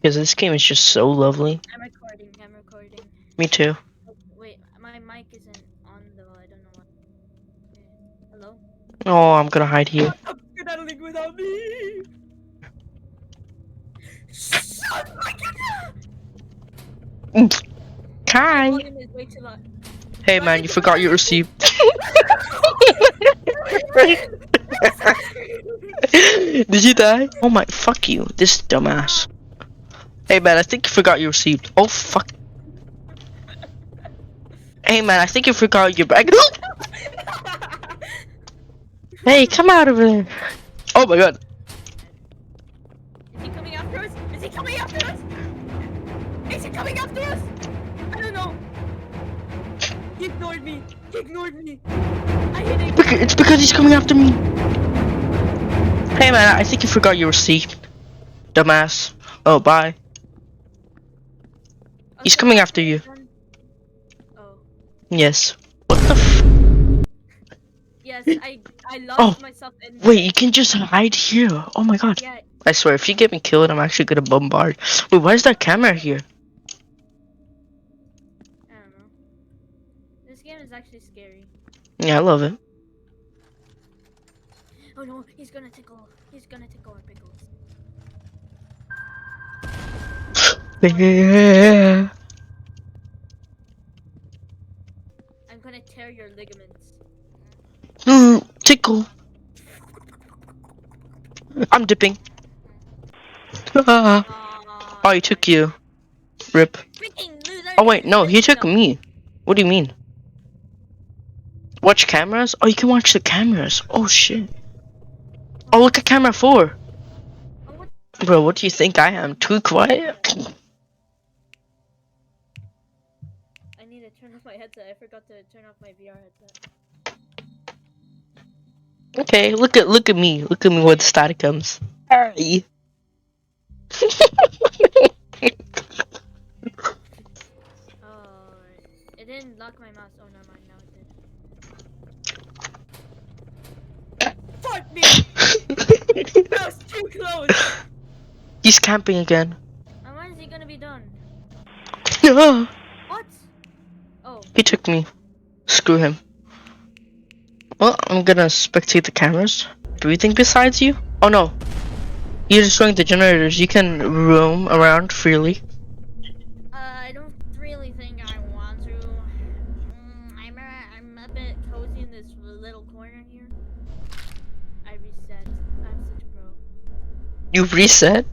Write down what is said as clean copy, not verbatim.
because this game is just so lovely. I'm recording. I'm recording. Me too. Oh, wait, my mic isn't on though. I don't know why. Okay. Hello? Oh, I'm gonna hide here. Stop skedaddling without me! Shut my camera! My Hi. volume is way too loud. Hey man, you forgot your receipt. Did you die? Oh my, fuck you, this dumbass. Hey man, I think you forgot your receipt. Oh fuck. Hey man, I think you forgot your bag. Hey, come out of there. Oh my god. Is he coming after us? Is he coming after us? Is he coming after us? I don't know. He ignored me. He ignored me. I hit him. It's because he's coming after me. Hey man, I think you forgot your receipt. Dumbass. Oh, bye. He's Okay, coming after you. Oh. Yes. What the f- Yes, I lost Oh, myself in. wait, you can just hide here. Oh my god. Yeah. I swear, if you get me killed, I'm actually gonna bombard. Wait, why is that camera here? I don't know. This game is actually scary. Yeah, I love it. Oh no, he's gonna tickle. He's gonna tickle our pickles. Yeah. I'm gonna tear your ligaments. Tickle. I'm dipping. Ah. Oh, he took you. Rip. Freaking loser! Oh wait, no, he took me. What do you mean? Watch cameras? Oh, you can watch the cameras. Oh shit. Oh, look at camera 4. Oh, what? Bro, what do you think I am? Too quiet? I need to turn off my headset. I forgot to turn off my VR headset. Okay, look at me. Look at me when the static comes. Hey. Oh, it didn't lock my mouse. Oh, never mind. Now it did. Fuck me! That was too close! He's camping again. And when is he gonna be done? No. What? Oh. He took me. Screw him. Well, I'm gonna spectate the cameras. Do you think besides you? Oh no. You're destroying the generators. You can roam around freely. I don't really think I want to. I'm a bit cozy in this little corner here. I reset. I'm such a pro. You reset?